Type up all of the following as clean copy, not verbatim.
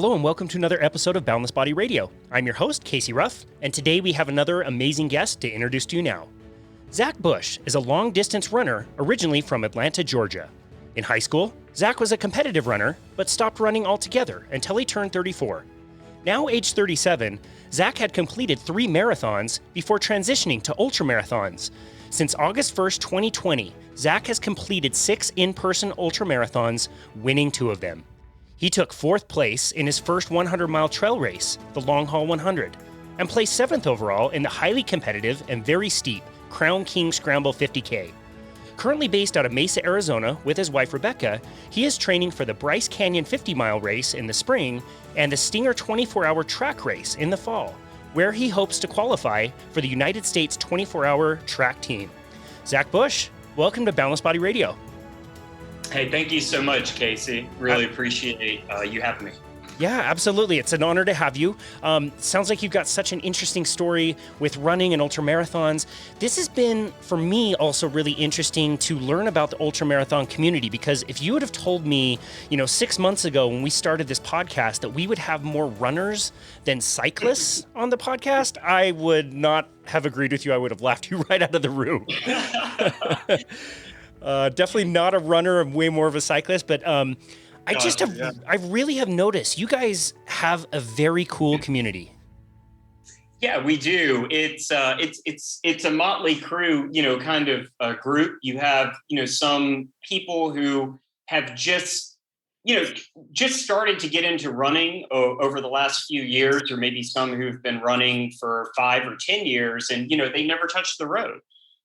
Hello and welcome to another episode of Boundless Body Radio. I'm your host, Casey Ruff, and today we have another amazing guest to introduce to you now. Zach Bush is a long-distance runner originally from Atlanta, Georgia. In high school, Zach was a competitive runner, but stopped running altogether until he turned 34. Now age 37, Zach had completed 3 marathons before transitioning to ultramarathons. Since August 1st, 2020, Zach has completed 6 in-person ultramarathons, winning 2 of them. He took 4th place in his first 100-mile trail race, the Long Haul 100, and placed 7th overall in the highly competitive and very steep Crown King Scramble 50K. Currently based out of Mesa, Arizona, with his wife Rebecca, he is training for the Bryce Canyon 50-mile race in the spring and the Stinger 24-hour track race in the fall, where he hopes to qualify for the United States 24-hour track team. Zach Bush, welcome to Boundless Body Radio. Hey, thank you so much, Casey. Really appreciate you having me. Yeah, absolutely. It's an honor to have you. Sounds like you've got such an interesting story with running and ultramarathons. This has been, for me, also really interesting to learn about the ultramarathon community, because if you would have told me, 6 months ago when we started this podcast that we would have more runners than cyclists on the podcast, I would not have agreed with you. I would have laughed you right out of the room. Definitely not a runner. I'm way more of a cyclist, but I really have noticed you guys have a very cool community. Yeah, we do. It's a motley crew, kind of a group. You have, some people who have just started to get into running over the last few years, or maybe some who've been running for 5 or 10 years, and, they never touched the road.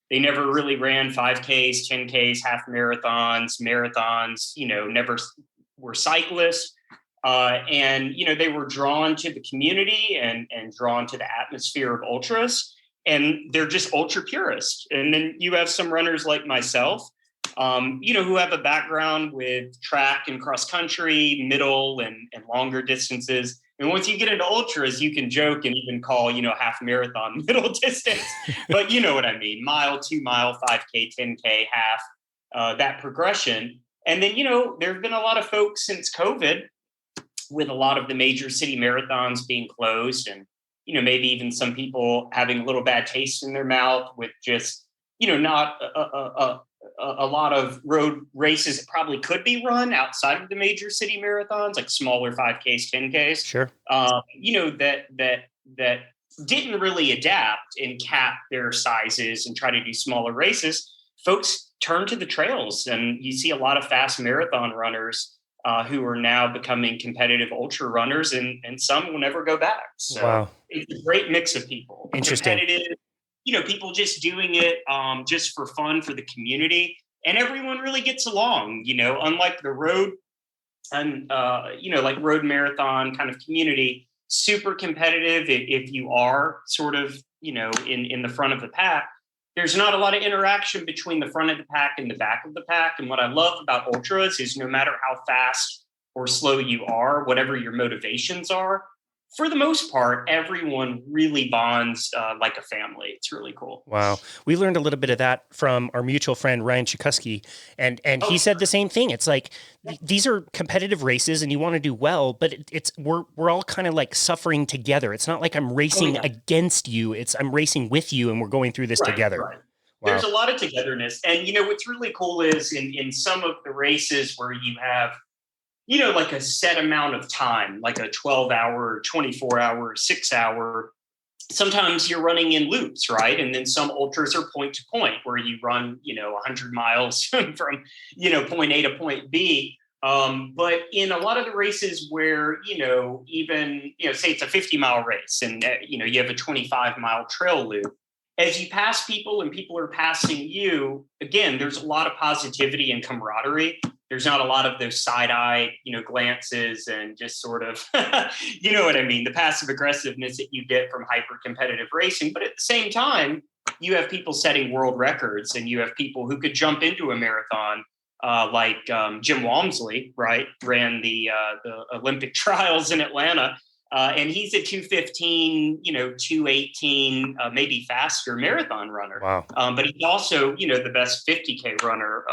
They never really ran 5Ks, 10Ks, half marathons, never were cyclists. And they were drawn to the community and drawn to the atmosphere of ultras. And they're just ultra purists. And then you have some runners like myself, who have a background with track and cross country, middle and longer distances. And once you get into ultras, you can joke and even call, half marathon middle distance, but you know what I mean, mile, 2 mile, 5K, 10K, half, that progression. And then, there have been a lot of folks since COVID with a lot of the major city marathons being closed and, maybe even some people having a little bad taste in their mouth with just, not a lot of road races that probably could be run outside of the major city marathons, like smaller 5Ks, 10Ks. Sure. That didn't really adapt and cap their sizes and try to do smaller races. Folks turn to the trails, and you see a lot of fast marathon runners who are now becoming competitive ultra runners, and some will never go back. So wow. It's a great mix of people. Interesting. Competitive, people just doing it just for fun, for the community, and everyone really gets along, unlike the road and, like road marathon kind of community, super competitive. If you are sort of, in the front of the pack, there's not a lot of interaction between the front of the pack and the back of the pack. And what I love about ultras is no matter how fast or slow you are, whatever your motivations are, for the most part, everyone really bonds like a family. It's really cool. Wow. We learned a little bit of that from our mutual friend, Ryan Chikuski. And he said the same thing. It's like, these are competitive races and you want to do well, but we're all kind of like suffering together. It's not like I'm racing against you. I'm racing with you and we're going through this together. Right. Wow. There's a lot of togetherness. And, what's really cool is in some of the races where you have, like a set amount of time, like a 12-hour, 24-hour, 6-hour. Sometimes you're running in loops, right? And then some ultras are point to point where you run, 100 miles from, point A to point B. But in a lot of the races where, even, say it's a 50-mile race and, you have a 25-mile trail loop, as you pass people and people are passing you, again, there's a lot of positivity and camaraderie. There's not a lot of those side-eye, glances and just sort of, you know what I mean, the passive aggressiveness that you get from hyper-competitive racing. But at the same time, you have people setting world records and you have people who could jump into a marathon like Jim Walmsley, right, ran the Olympic trials in Atlanta. And he's a 2:15, 2:18, maybe faster marathon runner. Wow. But he's also, the best 50K runner,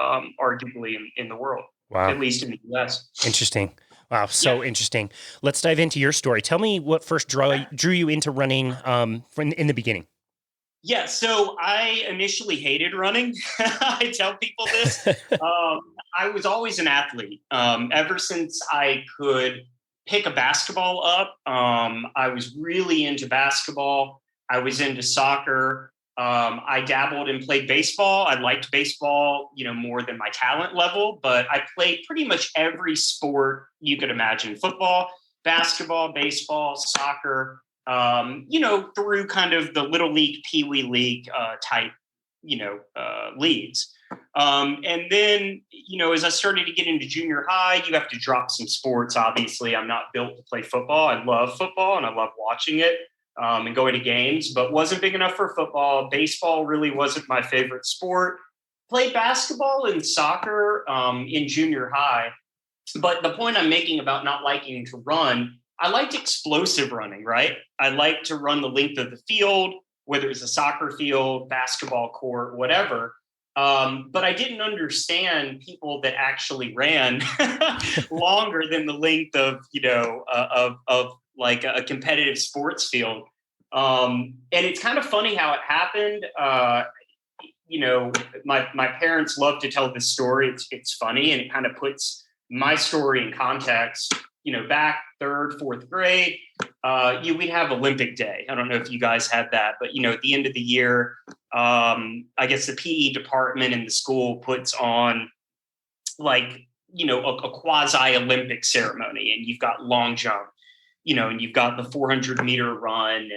arguably in the world, wow. At least in the US. Interesting. Wow, so interesting. Let's dive into your story. Tell me what first drew you into running in the beginning. Yeah, so I initially hated running. I tell people this. I was always an athlete. Ever since I could pick a basketball up, I was really into basketball. I was into soccer. I dabbled and played baseball. I liked baseball, more than my talent level, but I played pretty much every sport you could imagine: football, basketball, baseball, soccer. Through kind of the little league, pee wee league type, leagues. And then, as I started to get into junior high, you have to drop some sports. Obviously, I'm not built to play football. I love football and I love watching it and going to games, but wasn't big enough for football. Baseball really wasn't my favorite sport. Played basketball and soccer in junior high. But the point I'm making about not liking to run, I liked explosive running, right? I like to run the length of the field, whether it's a soccer field, basketball court, whatever. But I didn't understand people that actually ran longer than the length of, of like a competitive sports field. And it's kind of funny how it happened. My parents love to tell this story. It's funny, and it kind of puts my story in context. Back third, fourth grade, we'd have Olympic Day. I don't know if you guys had that, but at the end of the year, I guess the PE department in the school puts on a quasi Olympic ceremony, and you've got long jump, and you've got the 400-meter run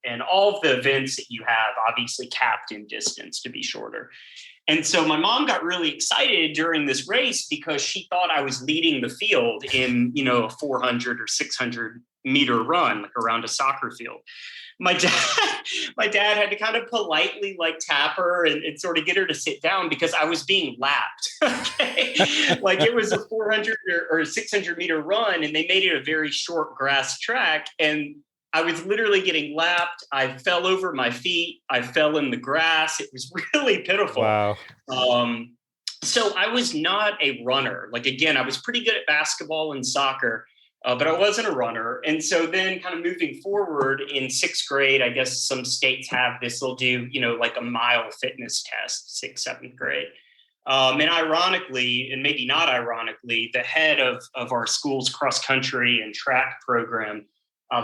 and all of the events that you have, obviously capped in distance to be shorter. And so my mom got really excited during this race because she thought I was leading the field in, a 400 or 600-meter run, like around a soccer field. My dad had to kind of politely tap her and sort of get her to sit down because I was being lapped. Okay. It was a 400 or 600-meter run, and they made it a very short grass track. And I was literally getting lapped. I fell over my feet. I fell in the grass. It was really pitiful. Wow. So I was not a runner. Again, I was pretty good at basketball and soccer, but I wasn't a runner. And so then kind of moving forward in sixth grade, I guess some states have this, they'll do, a mile fitness test, sixth, seventh grade. And ironically, and maybe not ironically, the head of our school's cross country and track program,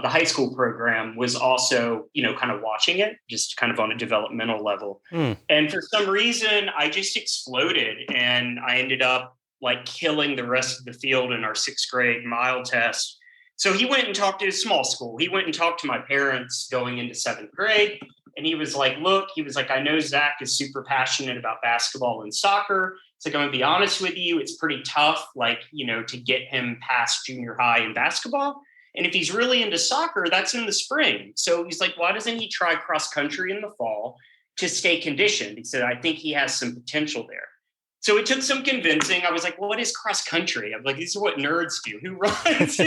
the high school program, was also, kind of watching it, just kind of on a developmental level. And for some reason, I just exploded, and I ended up killing the rest of the field in our sixth grade mile test. So he went and talked to his small school. He went and talked to my parents going into seventh grade. And he was like, look, I know Zach is super passionate about basketball and soccer. It's I'm going to be honest with you, it's pretty tough, to get him past junior high in basketball. And if he's really into soccer, that's in the spring. So he's like, why doesn't he try cross country in the fall to stay conditioned? He said, I think he has some potential there. So it took some convincing. I was like, well, what is cross country? I'm like, this is what nerds do. Who runs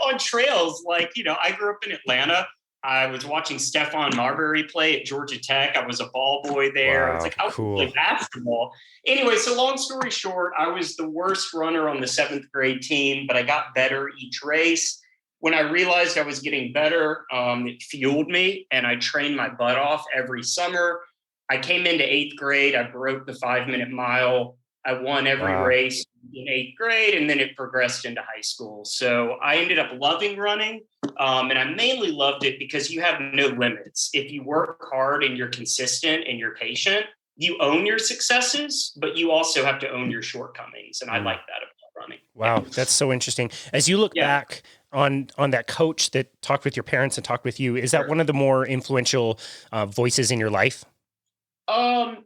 on trails? I grew up in Atlanta. I was watching Stephon Marbury play at Georgia Tech. I was a ball boy there. Wow, I was like, I cool. play basketball. Anyway, so long story short, I was the worst runner on the seventh grade team, but I got better each race. When I realized I was getting better, it fueled me, and I trained my butt off every summer. I came into eighth grade. I broke the 5-minute mile. I won every race in eighth grade, and then it progressed into high school. So I ended up loving running, and I mainly loved it because you have no limits. If you work hard and you're consistent and you're patient, you own your successes, but you also have to own your shortcomings. And I like that about running. Wow, that's so interesting. As you look back on that coach that talked with your parents and talked with you, is that one of the more influential voices in your life?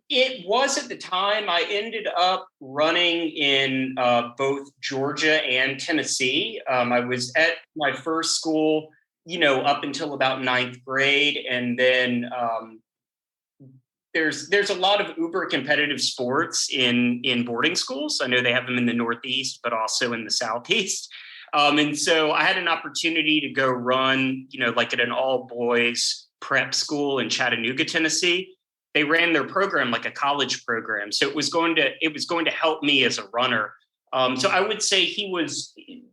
It was at the time. I ended up running in both Georgia and Tennessee. I was at my first school, up until about ninth grade. And then there's a lot of uber competitive sports in boarding schools. I know they have them in the Northeast, but also in the Southeast. And so I had an opportunity to go run, at an all boys prep school in Chattanooga, Tennessee. They ran their program like a college program. So it was going to help me as a runner. So I would say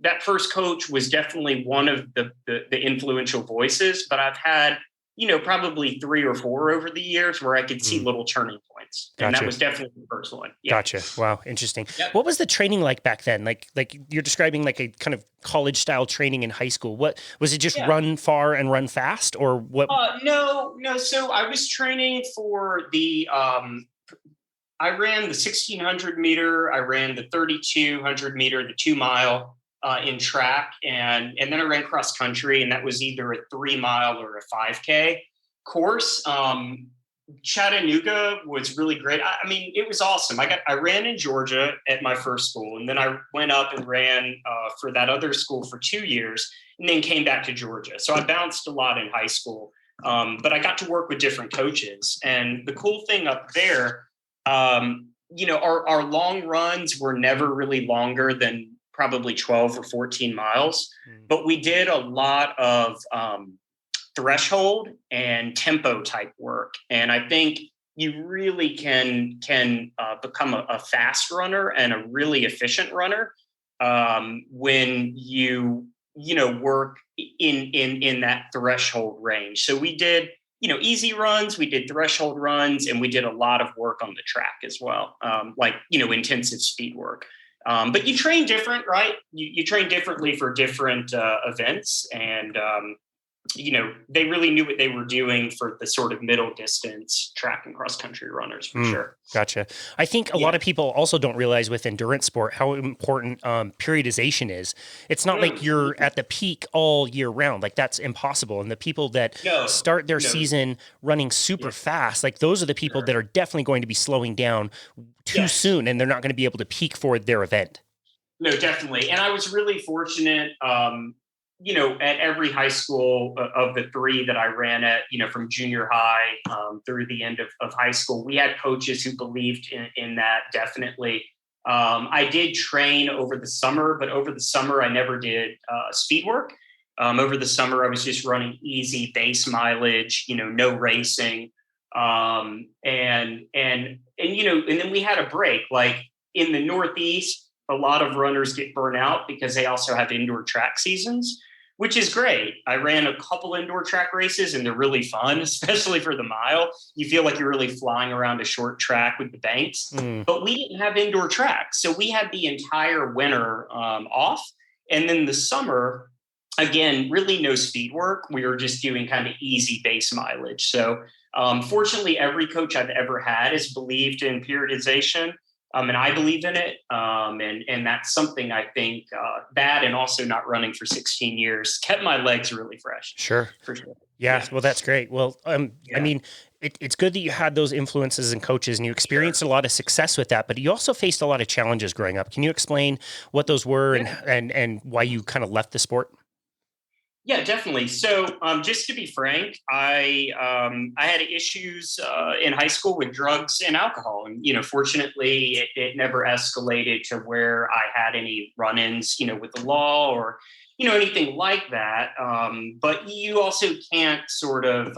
that first coach was definitely one of the influential voices, but I've had, probably 3 or 4 over the years where I could see little turning points. And that Gotcha. was definitely the first one. Yeah. Gotcha. Wow. Interesting. Yep. What was the training like back then? Like you're describing like a kind of college style training in high school. What was it, just run far and run fast, or what? No. So I was training for I ran the 1600 meter. I ran the 3200 meter, the 2 mile in track. And then I ran cross country, and that was either a 3 mile or a 5K course. Chattanooga was really great. I mean, it was awesome. I ran in Georgia at my first school, and then I went up and ran for that other school for 2 years, and then came back to Georgia. So I bounced a lot in high school, but I got to work with different coaches. And the cool thing up there, our long runs were never really longer than probably 12 or 14 miles, but we did a lot of threshold and tempo type work. And I think you really can become a fast runner and a really efficient runner when you work in that threshold range. So we did easy runs, we did threshold runs, and we did a lot of work on the track as well, intensive speed work. But you train different, right? You train differently for different events, and they really knew what they were doing for the sort of middle distance track and cross country runners for sure. Gotcha. I think a lot of people also don't realize with endurance sport how important periodization is. It's not like you're at the peak all year round. Like that's impossible. And the people that start their season running super fast, like those are the people that are definitely going to be slowing down too soon, and they're not going to be able to peak for their event. No, definitely. And I was really fortunate, at every high school of the 3 that I ran at, from junior high through the end of high school, we had coaches who believed in that definitely. I did train over the summer, but over the summer, I never did speed work. Over the summer, I was just running easy base mileage, no racing. And then we had a break. Like in the Northeast, a lot of runners get burnt out because they also have indoor track seasons, which is great. I ran a couple indoor track races, and they're really fun, especially for the mile. You feel like you're really flying around a short track with the banks, but we didn't have indoor tracks. So we had the entire winter off. And then the summer, again, really no speed work. We were just doing kind of easy base mileage. So fortunately, every coach I've ever had has believed in periodization. And I believe in it. And that's something I think that, and also not running for 16 years, kept my legs really fresh. Sure. For sure. Yeah. Well, that's great. Well, I mean, it's good that you had those influences and coaches, and you experienced a lot of success with that, but you also faced a lot of challenges growing up. Can you explain what those were and why you kind of left the sport? Yeah, definitely. So just to be frank, I had issues in high school with drugs and alcohol. And, fortunately, it never escalated to where I had any run-ins, with the law or, anything like that. But you also can't sort of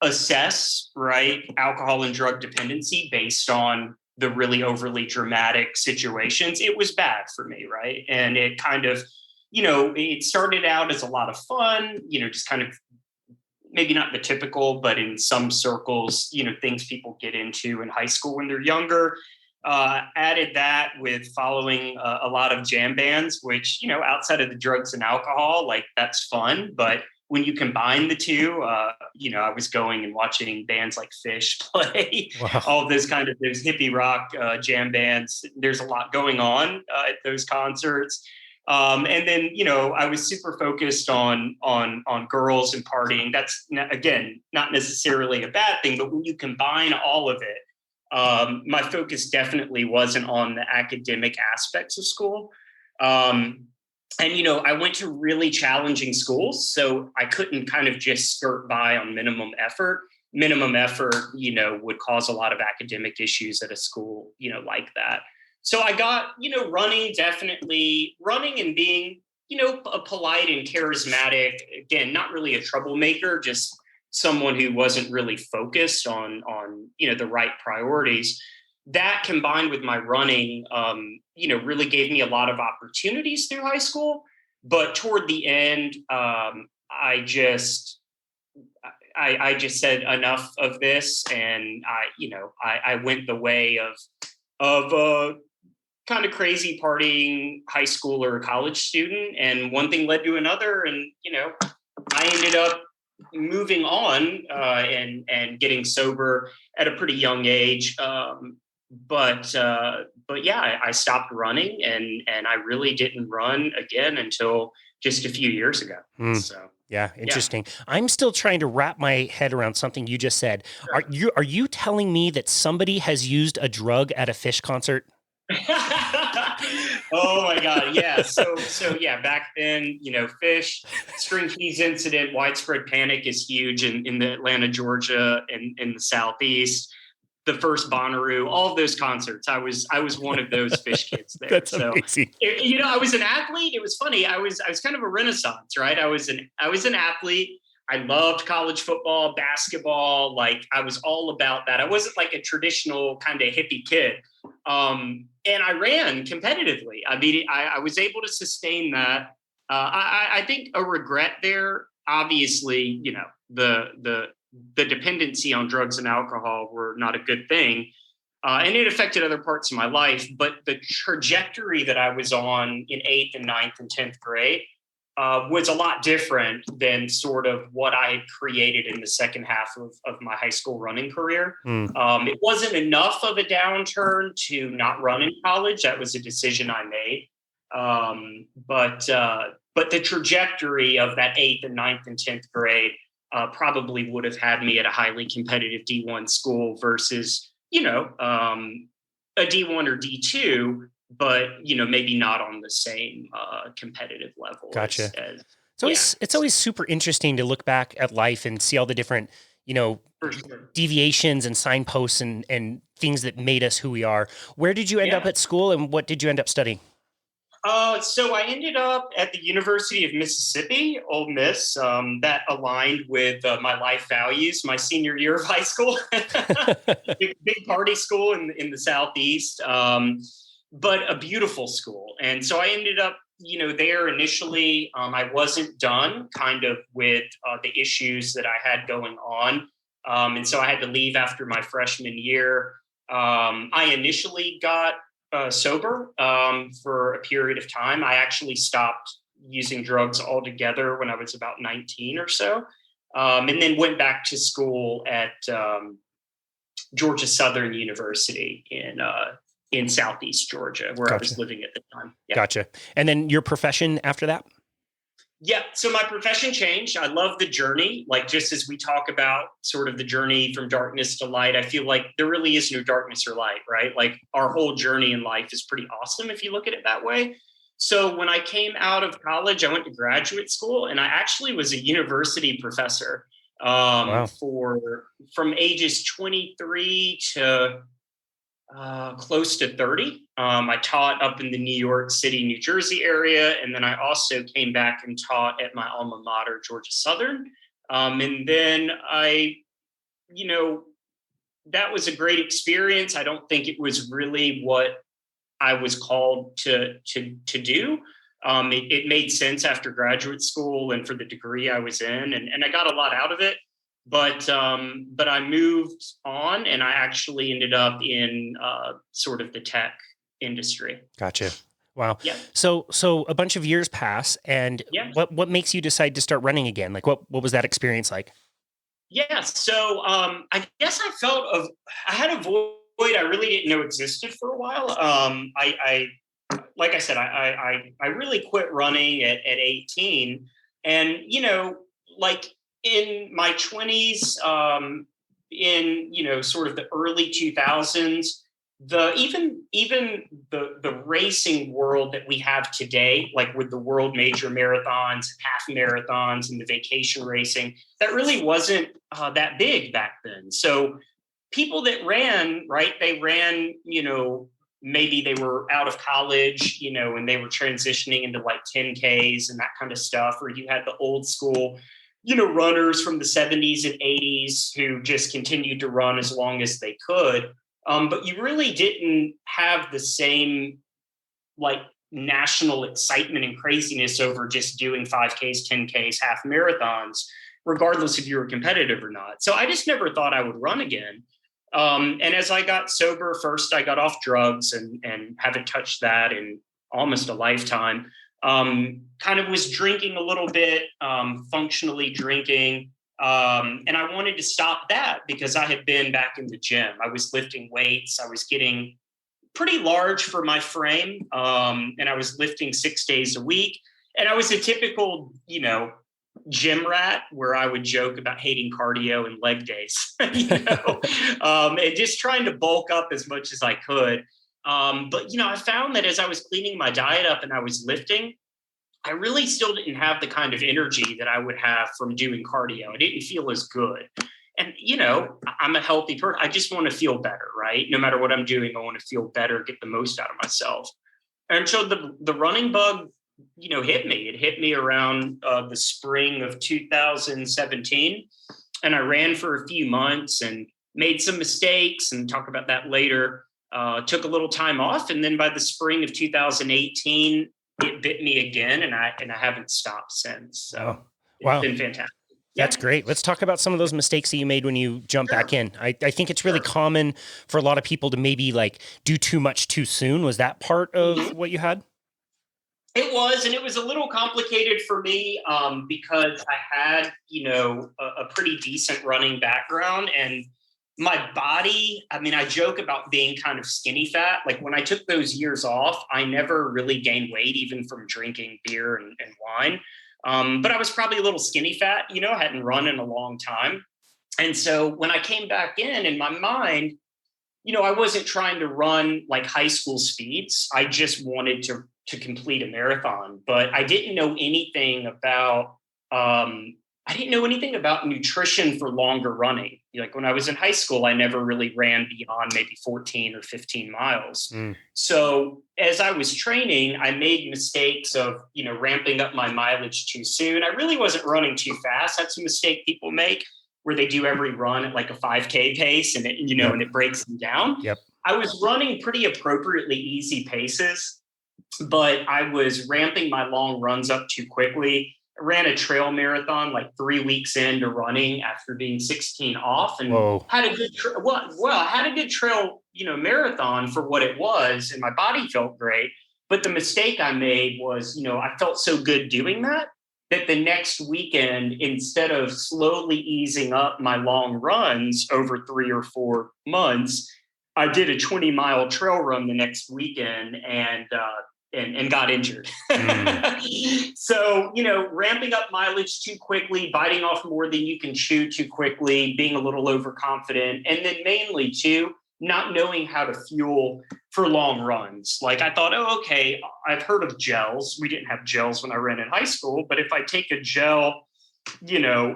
assess, right, alcohol and drug dependency based on the really overly dramatic situations. It was bad for me, right? And it kind of, it started out as a lot of fun, just kind of maybe not the typical, but in some circles, things people get into in high school when they're younger. Added that with following a lot of jam bands, which, outside of the drugs and alcohol, like that's fun. But when you combine the two, I was going and watching bands like Fish play, all of those those hippie rock jam bands. There's a lot going on at those concerts. And then, I was super focused on girls and partying. That's, again, not necessarily a bad thing, but when you combine all of it, my focus definitely wasn't on the academic aspects of school. And, I went to really challenging schools, so I couldn't kind of just skirt by on minimum effort. Minimum effort, would cause a lot of academic issues at a school, like that. So I got, running and being, a polite and charismatic, again, not really a troublemaker, just someone who wasn't really focused on the right priorities. that combined with my running, really gave me a lot of opportunities through high school. But toward the end, I just said enough of this, and I went the way of kind of crazy partying high school or college student, and one thing led to another, and I ended up moving on and getting sober at a pretty young age. But yeah, I stopped running, and I really didn't run again until just a few years ago. So. Yeah, interesting. Yeah. I'm still trying to wrap my head around something you just said. Sure. Are you telling me that somebody has used a drug at a Phish concert? Oh my God. Yeah. So yeah, back then, Phish, string keys incident, widespread panic is huge in the Atlanta, Georgia, and in the Southeast. The first Bonnaroo, all of those concerts. I was one of those Phish kids there. That's amazing. I was an athlete. It was funny. I was kind of a renaissance, right? I was an athlete. I loved college football, basketball. Like, I was all about that. I wasn't like a traditional kind of hippie kid. And I ran competitively. I mean, I was able to sustain that. I think a regret there, obviously, the dependency on drugs and alcohol were not a good thing. And it affected other parts of my life. But the trajectory that I was on in 8th and 9th and 10th grade was a lot different than sort of what I had created in the second half of my high school running career. It wasn't enough of a downturn to not run in college. That was a decision I made. But the trajectory of that 8th and 9th and 10th grade probably would have had me at a highly competitive D1 school versus, a D1 or D2, but, maybe not on the same competitive level. Gotcha. It's always super interesting to look back at life and see all the different, deviations and signposts and things that made us who we are. Where did you end up at school, and what did you end up studying? So I ended up at the University of Mississippi, Ole Miss. That aligned with my life values. My senior year of high school, big party school in the Southeast, but a beautiful school. And so I ended up, there initially. I wasn't done kind of with the issues that I had going on, and so I had to leave after my freshman year. I initially got sober for a period of time. I actually stopped using drugs altogether when I was about 19 or so, and then went back to school at Georgia Southern University in Southeast Georgia, where I was living at the time. Yeah. Gotcha. And then your profession after that? Yeah. So my profession changed. I love the journey. Like, just as we talk about sort of the journey from darkness to light, I feel like there really is no darkness or light, right? Like, our whole journey in life is pretty awesome if you look at it that way. So when I came out of college, I went to graduate school, and I actually was a university professor from ages 23 to close to 30. I taught up in the New York City, New Jersey area. And then I also came back and taught at my alma mater, Georgia Southern. And then that was a great experience. I don't think it was really what I was called to do. It made sense after graduate school and for the degree I was in, and I got a lot out of it. But I moved on, and I actually ended up in sort of the tech industry. Gotcha. Wow. Yeah. So a bunch of years pass, and what makes you decide to start running again? Like, what was that experience like? Yeah. So I guess I had a void I really didn't know existed for a while. I like I said, I really quit running at 18, and like, in my 20s, in sort of the early 2000s, even the racing world that we have today, like with the world major marathons, half marathons, and the vacation racing, that really wasn't that big back then. So people that ran, right, they ran, maybe they were out of college, and they were transitioning into like 10Ks and that kind of stuff, or you had the old school runners from the 70s and 80s who just continued to run as long as they could. But you really didn't have the same like national excitement and craziness over just doing 5Ks, 10Ks, half marathons, regardless if you were competitive or not. So I just never thought I would run again. And as I got sober, first I got off drugs and haven't touched that in almost a lifetime. Kind of was drinking a little bit, functionally drinking. And I wanted to stop that because I had been back in the gym. I was lifting weights. I was getting pretty large for my frame. And I was lifting 6 days a week. And I was a typical, gym rat where I would joke about hating cardio and leg days, and just trying to bulk up as much as I could. But, I found that as I was cleaning my diet up and I was lifting, I really still didn't have the kind of energy that I would have from doing cardio. I didn't feel as good. And, I'm a healthy person. I just want to feel better, right? No matter what I'm doing, I want to feel better, get the most out of myself. And so the running bug, hit me. It hit me around the spring of 2017. And I ran for a few months and made some mistakes, and talk about that later. Took a little time off. And then by the spring of 2018, it bit me again. And I haven't stopped since. So wow. It's been fantastic. That's great. Let's talk about some of those mistakes that you made when you jump back in. I think it's really common for a lot of people to maybe like do too much too soon. Was that part of what you had? It was, and it was a little complicated for me because I had, a pretty decent running background, and my body, I joke about being kind of skinny fat. Like when I took those years off, I never really gained weight, even from drinking beer and wine. But I was probably a little skinny fat, I hadn't run in a long time. And so when I came back in my mind, I wasn't trying to run like high school speeds. I just wanted to complete a marathon, but I didn't know anything about, nutrition for longer running. Like when I was in high school, I never really ran beyond maybe 14 or 15 miles. So as I was training, I made mistakes of, ramping up my mileage too soon. I really wasn't running too fast. That's a mistake people make, where they do every run at like a 5K pace and and it breaks them down. Yep. I was running pretty appropriately easy paces, but I was ramping my long runs up too quickly. I ran a trail marathon like 3 weeks into running after being 16 off, and had a good I had a good trail, marathon for what it was, and my body felt great. But the mistake I made was, I felt so good doing that the next weekend, instead of slowly easing up my long runs over 3 or 4 months, I did a 20-mile trail run the next weekend and got injured. So, ramping up mileage too quickly, biting off more than you can chew too quickly, being a little overconfident, and then mainly too, not knowing how to fuel for long runs. Like I thought, okay, I've heard of gels. We didn't have gels when I ran in high school, but if I take a gel,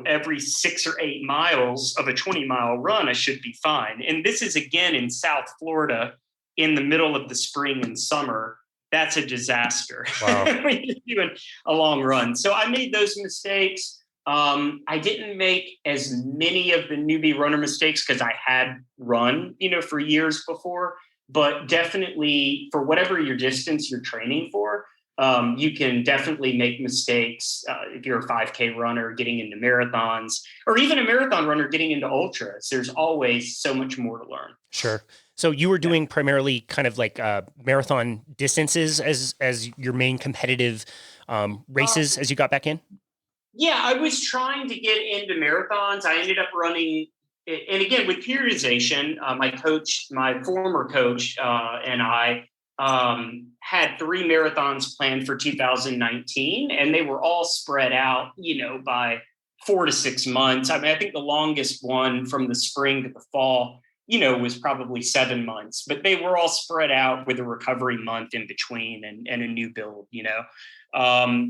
every 6 or 8 miles of a 20-mile run, I should be fine. And this is again in South Florida in the middle of the spring and summer. That's a disaster. Wow. When you're doing a long run. So I made those mistakes. I didn't make as many of the newbie runner mistakes because I had run, for years before, but definitely for whatever your distance you're training for, you can definitely make mistakes if you're a 5K runner getting into marathons, or even a marathon runner getting into ultras. There's always so much more to learn. Sure. So you were doing primarily kind of like marathon distances as your main competitive races as you got back in? Yeah, I was trying to get into marathons. I ended up running, and again, with periodization, my former coach, and I had 3 marathons planned for 2019, and they were all spread out, by 4 to 6 months. I think the longest one from the spring to the fall, was probably 7 months, but they were all spread out with a recovery month in between and a new build,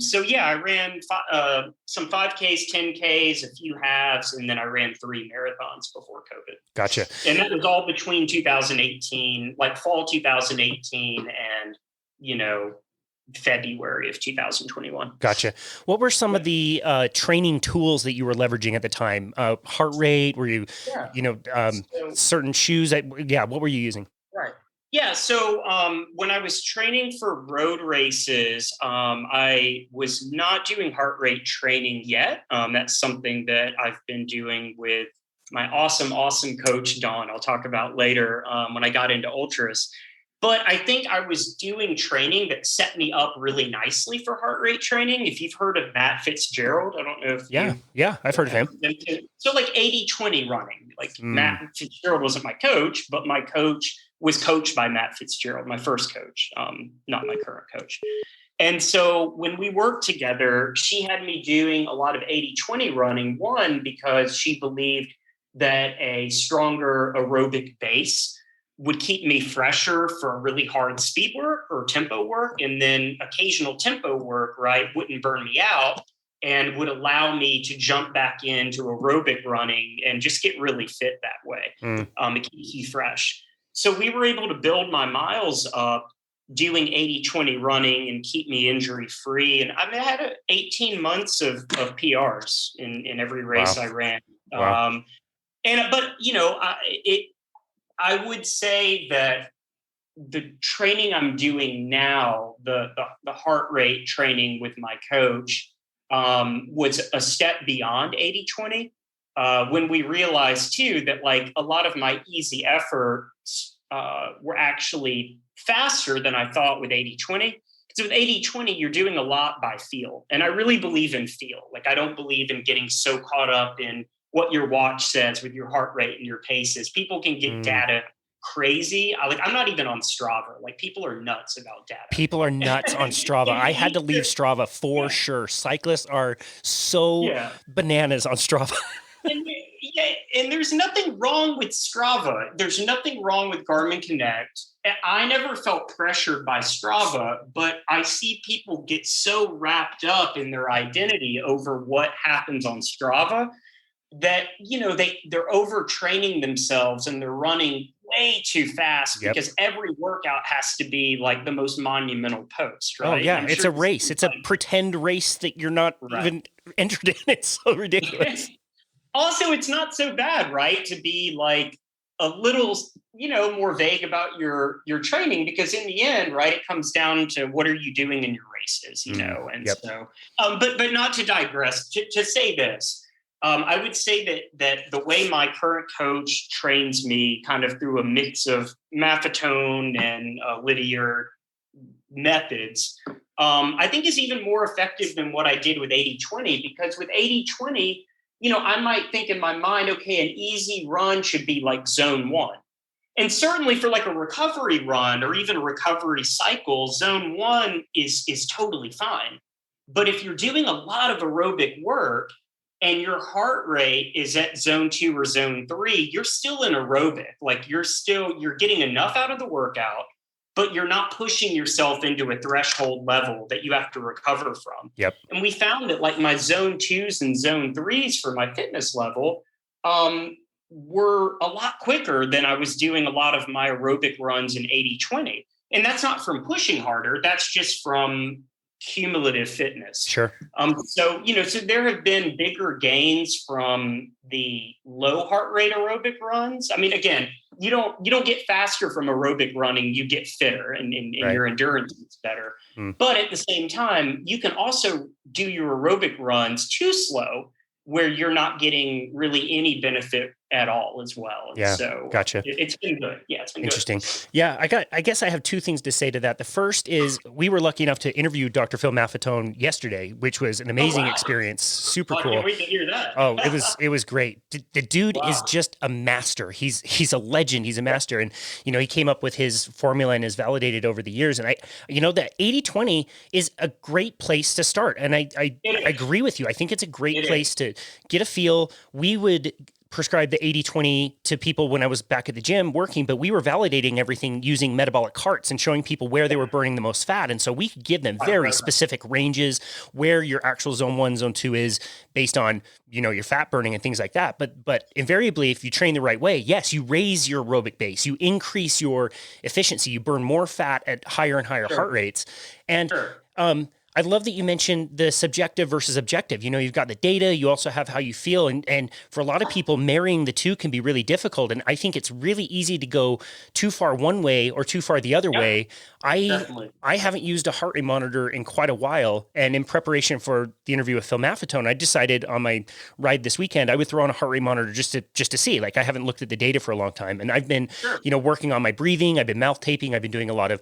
So yeah, I ran some 5Ks, 10Ks, a few halves, and then I ran 3 marathons before COVID. Gotcha. And that was all between 2018, like fall 2018 and, February of 2021. Gotcha. What were some of the training tools that you were leveraging at the time? Heart rate? Were you, Yeah. certain shoes? What were you using? Right. Yeah. So when I was training for road races, I was not doing heart rate training yet. That's something that I've been doing with my awesome coach, Dawn. I'll talk about later when I got into ultras. But I think I was doing training that set me up really nicely for heart rate training. If you've heard of Matt Fitzgerald, I don't know if I've heard of him. So like 80-20 running. Like Matt Fitzgerald wasn't my coach, but my coach was coached by Matt Fitzgerald, my first coach, not my current coach. And so when we worked together, she had me doing a lot of 80-20 running, one, because she believed that a stronger aerobic base would keep me fresher for really hard speed work or tempo work. And then occasional tempo work, right, wouldn't burn me out and would allow me to jump back into aerobic running and just get really fit that way. It keeps you fresh. So we were able to build my miles up doing 80-20 running and keep me injury free. And I had 18 months of PRs in every race I ran. Wow. I would say that the training I'm doing now, the heart rate training with my coach, was a step beyond 80-20. When we realized too that like a lot of my easy efforts were actually faster than I thought with 80-20. Because with 80-20, you're doing a lot by feel. And I really believe in feel. Like I don't believe in getting so caught up in what your watch says with your heart rate and your paces. People can get data crazy. I'm not even on Strava. Like people are nuts about data. People are nuts on Strava. I had to leave Strava for sure. Cyclists are so bananas on Strava. And there's nothing wrong with Strava. There's nothing wrong with Garmin Connect. I never felt pressured by Strava, but I see people get so wrapped up in their identity over what happens on Strava that, they're overtraining themselves and they're running way too fast because every workout has to be like the most monumental post, right? Oh yeah, it's a race. It's a pretend race that you're not even entered in. It's so ridiculous. Also, it's not so bad, right? To be like a little, more vague about your training, because in the end, right, it comes down to what are you doing in your races, And so, but not to digress, to say this, I would say that the way my current coach trains me kind of through a mix of maffetone and Lydiard methods, I think is even more effective than what I did with 80-20, because with 80-20, I might think in my mind, okay, an easy run should be like zone 1. And certainly for like a recovery run or even a recovery cycle, zone 1 is totally fine. But if you're doing a lot of aerobic work and your heart rate is at zone 2 or zone 3, you're still in aerobic. Like you're getting enough out of the workout, but you're not pushing yourself into a threshold level that you have to recover from. Yep. And we found that like my zone 2s and zone 3s for my fitness level were a lot quicker than I was doing a lot of my aerobic runs in 80-20. And that's not from pushing harder. That's just from cumulative fitness. Sure. So there have been bigger gains from the low heart rate aerobic runs. I mean, again, you don't get faster from aerobic running, you get fitter and your endurance is better. But at the same time, you can also do your aerobic runs too slow where you're not getting really any benefit at all as well. And so gotcha. It's been good. Yeah, it's been interesting. Good. Yeah, I guess I have two things to say to that. The first is we were lucky enough to interview Dr. Phil Maffetone yesterday, which was an amazing experience. Super cool. I can't wait to hear that. Oh, it was great. The dude is just a master. He's a legend. He's a master. And, he came up with his formula and is validated over the years. And that 80-20 is a great place to start. And I agree with you. I think it's a great place to get a feel. We would prescribe the 80-20 to people when I was back at the gym working, but we were validating everything using metabolic carts and showing people where they were burning the most fat. And so we could give them very specific ranges where your actual zone 1, zone 2 is based on, your fat burning and things like that. But invariably, if you train the right way, yes, you raise your aerobic base, you increase your efficiency, you burn more fat at higher and higher heart rates. And I love that you mentioned the subjective versus objective. You've got the data, you also have how you feel. And for a lot of people, marrying the two can be really difficult. And I think it's really easy to go too far one way or too far the other way. I haven't used a heart rate monitor in quite a while. And in preparation for the interview with Phil Maffetone, I decided on my ride this weekend, I would throw on a heart rate monitor just to see. Like, I haven't looked at the data for a long time. And I've been, working on my breathing. I've been mouth taping. I've been doing a lot of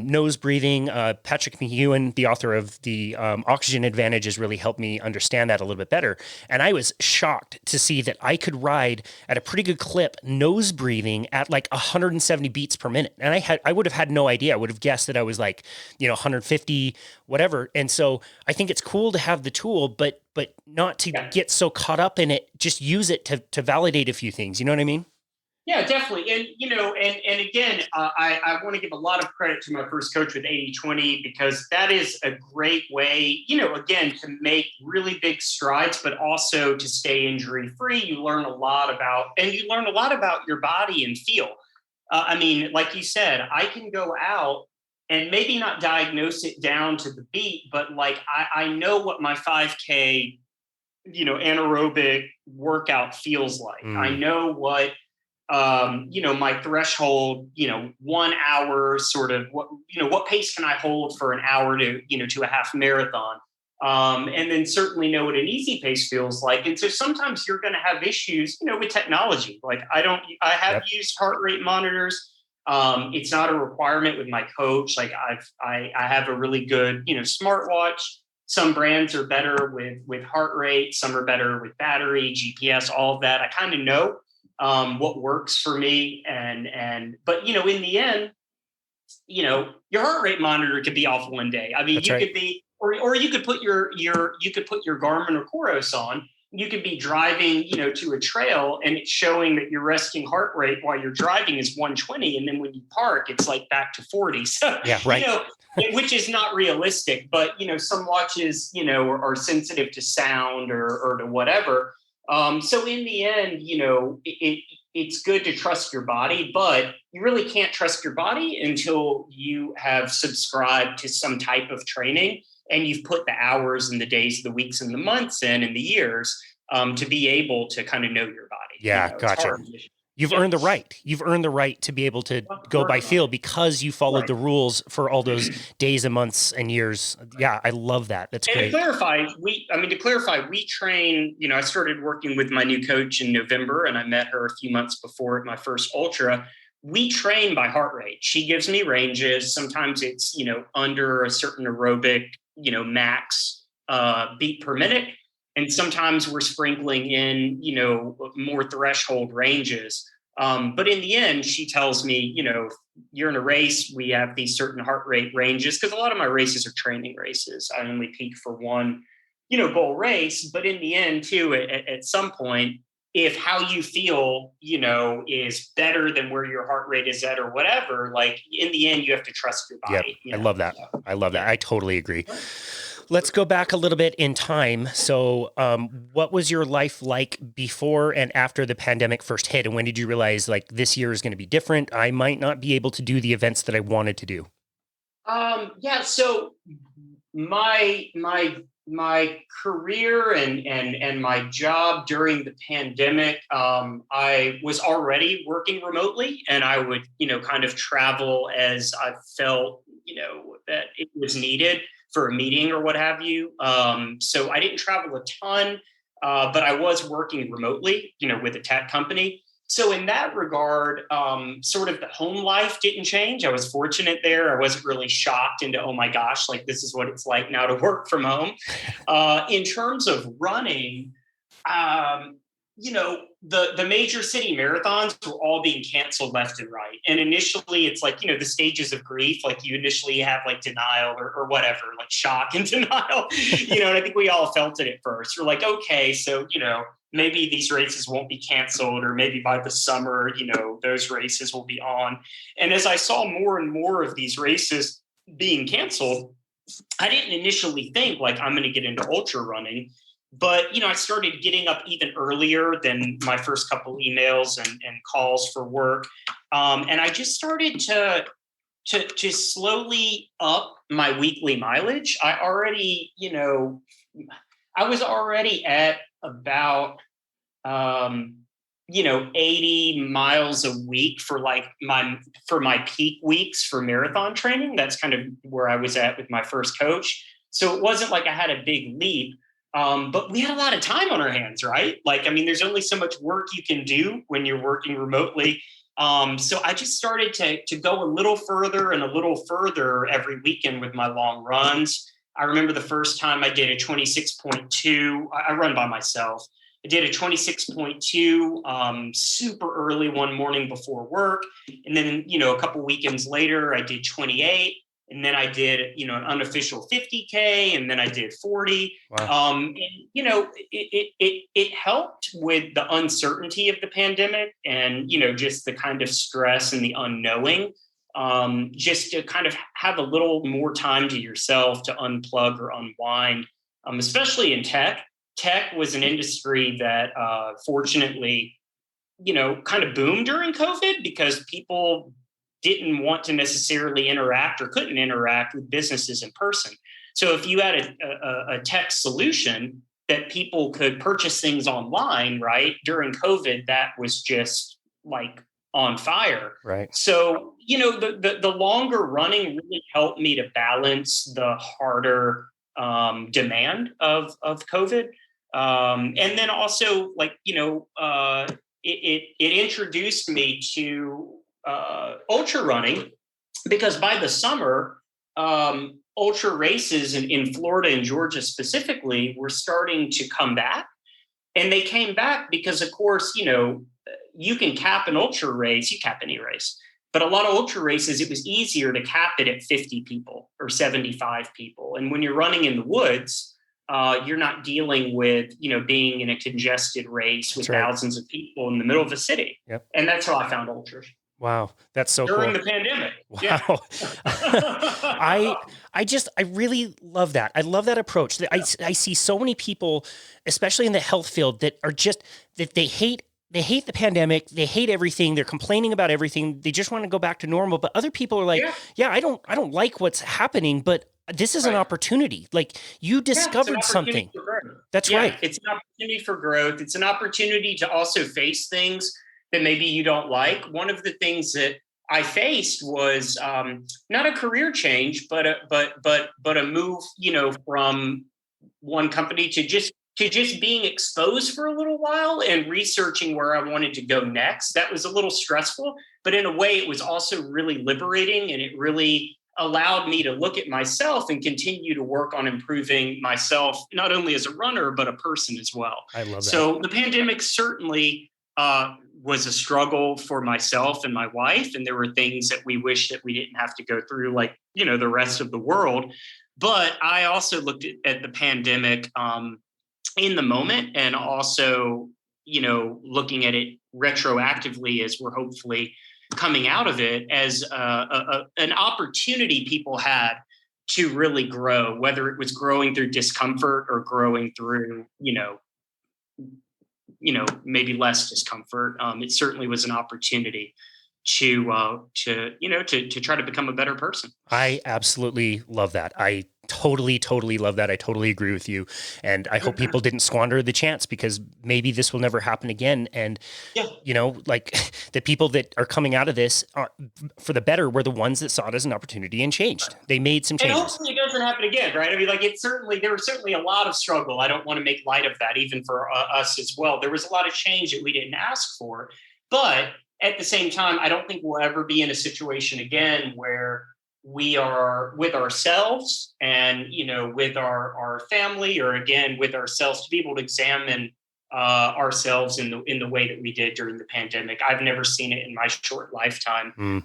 nose breathing. Patrick McEwen, the author of the Oxygen Advantage, has really helped me understand that a little bit better. And I was shocked to see that I could ride at a pretty good clip, nose breathing at like 170 beats per minute. And I would have had no idea. I would have guessed that I was like, 150, whatever. And so I think it's cool to have the tool, but not to get so caught up in it. Just use it to validate a few things. You know what I mean? Yeah, definitely. And, and again, I want to give a lot of credit to my first coach with 80-20, because that is a great way, again, to make really big strides, but also to stay injury free. You learn a lot about your body and feel. Like you said, I can go out and maybe not diagnose it down to the beat, but like, I know what my 5K, anaerobic workout feels like. I know what, my threshold, 1 hour sort of what pace can I hold for an hour to a half marathon. And then certainly know what an easy pace feels like. And so sometimes you're going to have issues, with technology. Like I have used heart rate monitors. It's not a requirement with my coach. Like I have a really good, smartwatch. Some brands are better with heart rate. Some are better with battery, GPS, all of that. I kind of know what works for me. But in the end, your heart rate monitor could be off one day. I mean, That's you right. could be, or you could put your Garmin or Coros on. You could be driving, to a trail, and it's showing that your resting heart rate while you're driving is 120. And then when you park, it's like back to 40. So, Yeah, right. Which is not realistic, but, some watches, are sensitive to sound or to whatever. So in the end, it's good to trust your body, but you really can't trust your body until you have subscribed to some type of training and you've put the hours and the days, the weeks and the months in and the years to be able to kind of know your body. Yeah, gotcha. You've earned the right. You've earned the right to be able to go by feel because you followed the rules for all those days and months and years. Yeah, I love that. That's great. To clarify, we train, I started working with my new coach in November, and I met her a few months before at my first ultra. We train by heart rate. She gives me ranges. Sometimes it's, under a certain aerobic, max beat per minute. And sometimes we're sprinkling in, more threshold ranges. But in the end, she tells me, you're in a race, we have these certain heart rate ranges, because a lot of my races are training races. I only peak for one, goal race. But in the end, too, at some point, if how you feel, is better than where your heart rate is at or whatever, like in the end, you have to trust your body. Yep. I love that. I love that. I totally agree. Let's go back a little bit in time. So what was your life like before and after the pandemic first hit? And when did you realize like this year is going to be different? I might not be able to do the events that I wanted to do. So my career and my job during the pandemic, I was already working remotely, and I would, kind of travel as I felt, that it was needed for a meeting or what have you. So I didn't travel a ton, but I was working remotely, with a tech company. So in that regard, sort of the home life didn't change. I was fortunate there. I wasn't really shocked into, oh my gosh, like this is what it's like now to work from home. In terms of running, the major city marathons were all being canceled left and right. And initially it's like, the stages of grief, like you initially have like denial or whatever, like shock and denial, and I think we all felt it at first. We're like, okay, so, maybe these races won't be canceled, or maybe by the summer, those races will be on. And as I saw more and more of these races being canceled, I didn't initially think like I'm going to get into ultra running, but I started getting up even earlier than my first couple emails and calls for work, and I just started to slowly up my weekly mileage. I was already at about 80 miles a week for my peak weeks for marathon training. That's kind of where I was at with my first coach. So it wasn't like I had a big leap, but we had a lot of time on our hands, right? There's only so much work you can do when you're working remotely. So I just started to go a little further and a little further every weekend with my long runs. I remember the first time I did a 26.2. I run by myself. I did a 26.2 super early one morning before work. And then, a couple weekends later, I did 28. And then I did, an unofficial 50K, and then I did 40. Wow. It helped with the uncertainty of the pandemic and, just the kind of stress and the unknowing, just to kind of have a little more time to yourself to unplug or unwind, especially in tech. Tech was an industry that fortunately, kind of boomed during COVID because people didn't want to necessarily interact or couldn't interact with businesses in person. So if you had a tech solution that people could purchase things online, right, during COVID, that was just like on fire. Right. So, the longer running really helped me to balance the harder demand of COVID. And then also it introduced me to ultra running, because by the summer, ultra races in Florida and Georgia specifically were starting to come back. And they came back because, of course, you can cap an ultra race, you cap any race. But a lot of ultra races, it was easier to cap it at 50 people or 75 people. And when you're running in the woods, you're not dealing with, being in a congested race with thousands of people in the middle of a city. Yep. And that's how I found ultras. Wow. That's so during cool. the pandemic. Wow. Yeah. I really love that. I love that approach. I see so many people, especially in the health field, that are just, that they hate the pandemic. They hate everything. They're complaining about everything. They just want to go back to normal. But other people are like, I don't like what's happening, but this is an opportunity. Like, you discovered something. That's right. It's an opportunity for growth. It's an opportunity to also face things that maybe you don't like. One of the things that I faced was not a career change, but a move, from one company to just being exposed for a little while and researching where I wanted to go next. That was a little stressful, but in a way it was also really liberating, and it really allowed me to look at myself and continue to work on improving myself, not only as a runner, but a person as well. I love that. So the pandemic certainly was a struggle for myself and my wife. And there were things that we wish that we didn't have to go through, like, the rest of the world. But I also looked at the pandemic in the moment, and also, looking at it retroactively as we're hopefully coming out of it, as an opportunity people had to really grow, whether it was growing through discomfort or growing through, maybe less discomfort. It certainly was an opportunity to try to become a better person. I absolutely love that. I totally love that. I totally agree with you. And I hope people didn't squander the chance, because maybe this will never happen again. And, the people that are coming out of this for the better were the ones that saw it as an opportunity and changed. They made some changes. And hopefully it doesn't happen again, right? I mean, there was certainly a lot of struggle. I don't want to make light of that, even for us as well. There was a lot of change that we didn't ask for. But at the same time, I don't think we'll ever be in a situation again where we are with ourselves and, with our family, or again, with ourselves, to be able to examine ourselves in the way that we did during the pandemic. I've never seen it in my short lifetime,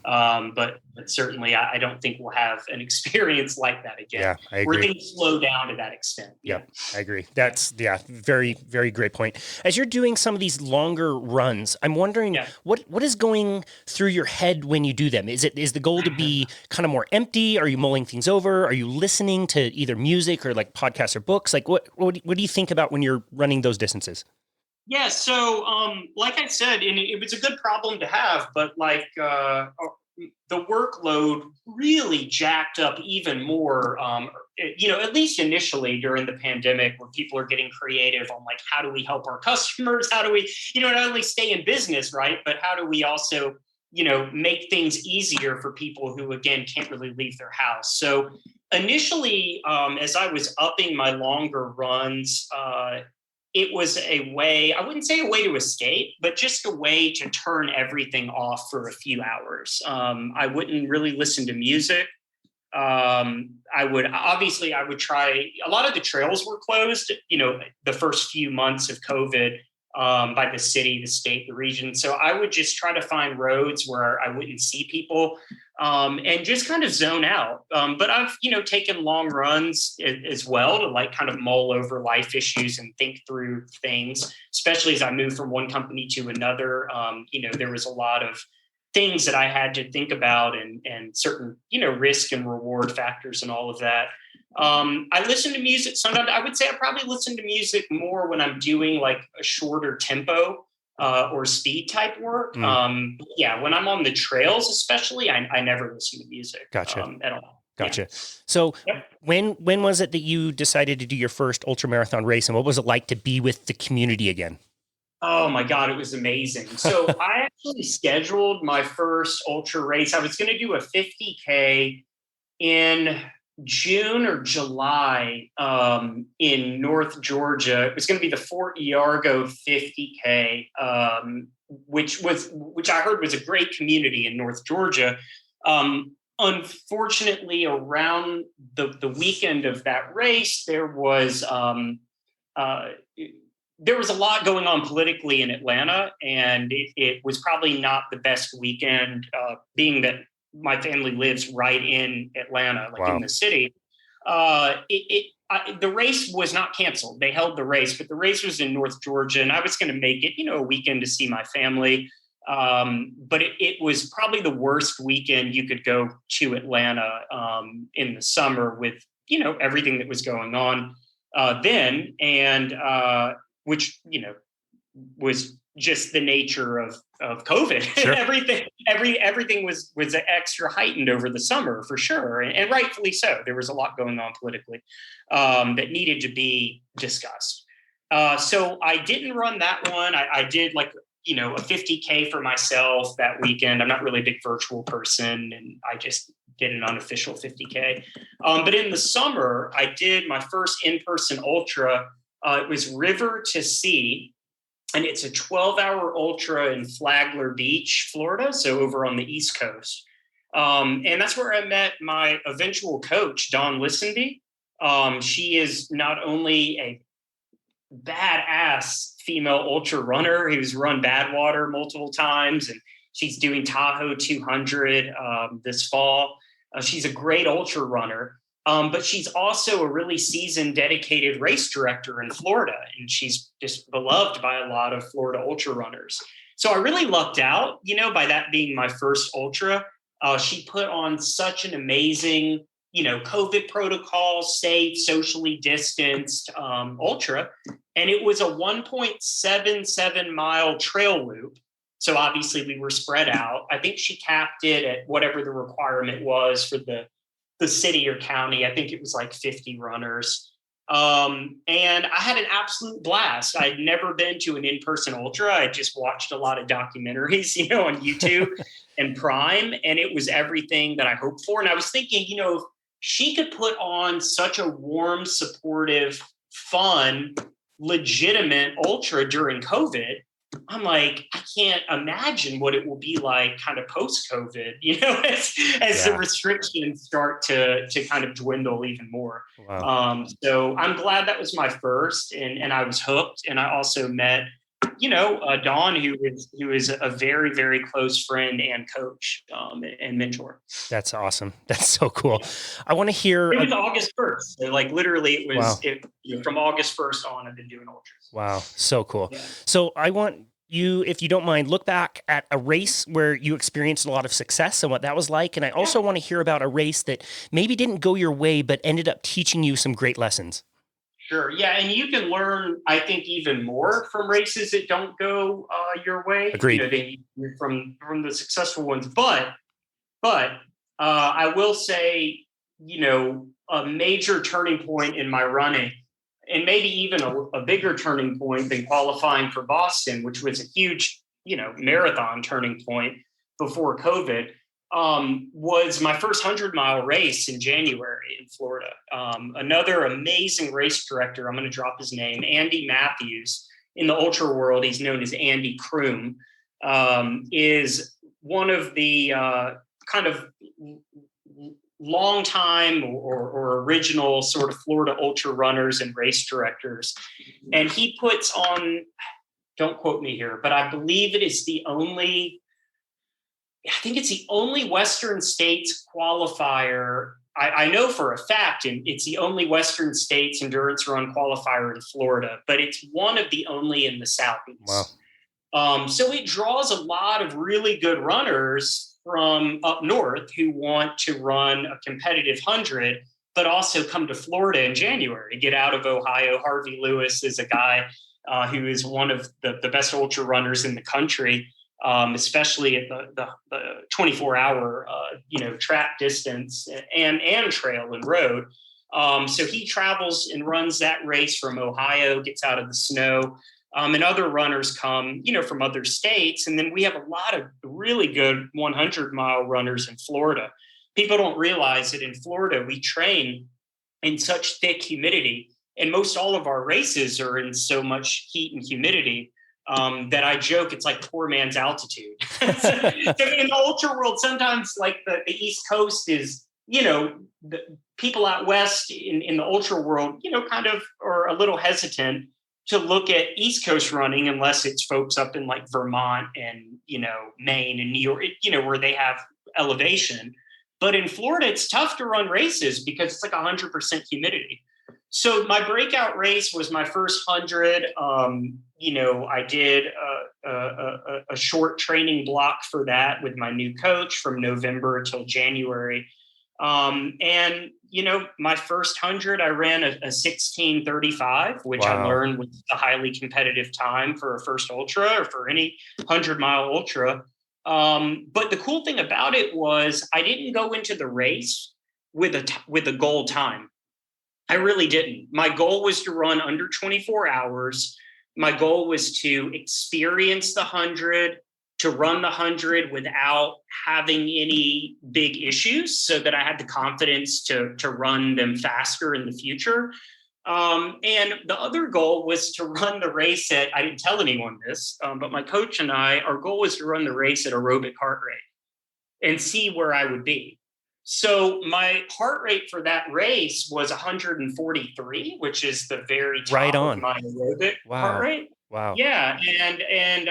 but certainly I don't think we'll have an experience like that again. Yeah, I agree. Where things slow down to that extent. Yeah, I agree. That's very, very great point. As you're doing some of these longer runs, I'm wondering what is going through your head when you do them? Is the goal to be kind of more empty? Are you mulling things over? Are you listening to either music or like podcasts or books? Like what do you think about when you're running those distances? Yeah, so like I said, and it was a good problem to have, but like the workload really jacked up even more, at least initially during the pandemic, where people are getting creative on like, how do we help our customers? How do we, not only stay in business, right, but how do we also, make things easier for people who, again, can't really leave their house. So initially, as I was upping my longer runs, it was a way, I wouldn't say a way to escape, but just a way to turn everything off for a few hours. I wouldn't really listen to music. I would try, a lot of the trails were closed, the first few months of COVID, by the city, the state, the region. So I would just try to find roads where I wouldn't see people, and just kind of zone out. But I've, taken long runs as well to like kind of mull over life issues and think through things, especially as I moved from one company to another. There was a lot of things that I had to think about and certain, risk and reward factors and all of that. I listen to music. Sometimes I would say I probably listen to music more when I'm doing like a shorter tempo or speed type work. When I'm on the trails, especially, I never listen to music. Gotcha. At all. Gotcha. Yeah. So when was it that you decided to do your first ultramarathon race, and what was it like to be with the community again? Oh my God, it was amazing. So I actually scheduled my first ultra race. I was going to do a 50K in June or July in North Georgia. It was going to be the Fort Yargo 50K, which I heard was a great community in North Georgia. Unfortunately, around the weekend of that race, there was a lot going on politically in Atlanta, and it was probably not the best weekend, being that my family lives right in Atlanta, like in the city. The race was not canceled. They held the race, but the race was in North Georgia, and I was going to make it, a weekend to see my family. But it was probably the worst weekend you could go to Atlanta in the summer with, everything that was going on then, and which, was just the nature of COVID. Sure. everything was extra heightened over the summer for sure. And rightfully so. There was a lot going on politically that needed to be discussed. So I didn't run that one. I did like, a 50K for myself that weekend. I'm not really a big virtual person, and I just did an unofficial 50K. But in the summer, I did my first in-person ultra. It was River to Sea, and it's a 12-hour ultra in Flagler Beach, Florida, so over on the East Coast. And that's where I met my eventual coach, Dawn Lisenby. She is not only a badass female ultra runner who's run Badwater multiple times, and she's doing Tahoe 200 this fall. She's a great ultra runner. But she's also a really seasoned, dedicated race director in Florida, and she's just beloved by a lot of Florida ultra runners. So I really lucked out, by that being my first ultra. She put on such an amazing, COVID protocol, safe, socially distanced ultra, and it was a 1.77 mile trail loop. So obviously we were spread out. I think she capped it at whatever the requirement was for the city or county. I think it was like 50 runners. And I had an absolute blast. I'd never been to an in-person ultra. I just watched a lot of documentaries, on YouTube and Prime, and it was everything that I hoped for. And I was thinking, if she could put on such a warm, supportive, fun, legitimate ultra during COVID, I'm like, I can't imagine what it will be like kind of post-COVID, as the Yeah. restrictions start to kind of dwindle even more. Wow. So I'm glad that was my first, and I was hooked. And I also met, Dawn, who is a very, very close friend and coach, and mentor. That's awesome. That's so cool. I want to hear. It was August 1st. So like literally Wow. from August 1st on, I've been doing ultras. Wow. So cool. Yeah. So I want you, if you don't mind, look back at a race where you experienced a lot of success and what that was like. And I also want to hear about a race that maybe didn't go your way, but ended up teaching you some great lessons. Sure. Yeah, and you can learn, I think, even more from races that don't go your way. Agreed. From the successful ones. But I will say, a major turning point in my running, and maybe even a bigger turning point than qualifying for Boston, which was a huge, marathon turning point before COVID, was my first 100-mile race in January in Florida. Another amazing race director, I'm going to drop his name, Andy Matthews. In the ultra world, he's known as Andy Kroom, is one of the kind of long time or original sort of Florida ultra runners and race directors. And he puts on, don't quote me here, but I believe it's the only Western States qualifier. I know for a fact, and it's the only Western States endurance run qualifier in Florida, but it's one of the only in the Southeast. Wow. So it draws a lot of really good runners from up north who want to run a competitive 100, but also come to Florida in January, get out of Ohio. Harvey Lewis is a guy who is one of the best ultra runners in the country, especially at the 24-hour track distance and trail and road. So he travels and runs that race from Ohio, gets out of the snow. And other runners come, from other states. And then we have a lot of really good 100-mile runners in Florida. People don't realize that in Florida, we train in such thick humidity. And most all of our races are in so much heat and humidity that I joke it's like poor man's altitude. So in the ultra world, sometimes like the East Coast is, the people out west in the ultra world, kind of are a little hesitant to look at East Coast running unless it's folks up in like Vermont and, Maine and New York, where they have elevation. But in Florida, it's tough to run races because it's like 100% humidity. So my breakout race was my first 100. I did a short training block for that with my new coach from November till January. And my first 100, I ran a 16:35, which I learned was a highly competitive time for a first ultra or for any 100-mile ultra. But the cool thing about it was I didn't go into the race with a goal time. I really didn't. My goal was to run under 24 hours. My goal was to experience the 100, to run the 100 without having any big issues so that I had the confidence to run them faster in the future. And the other goal was to run the race I didn't tell anyone this, but my coach and our goal was to run the race at aerobic heart rate and see where I would be. So my heart rate for that race was 143, which is the very top of my aerobic heart rate. Wow. Yeah. And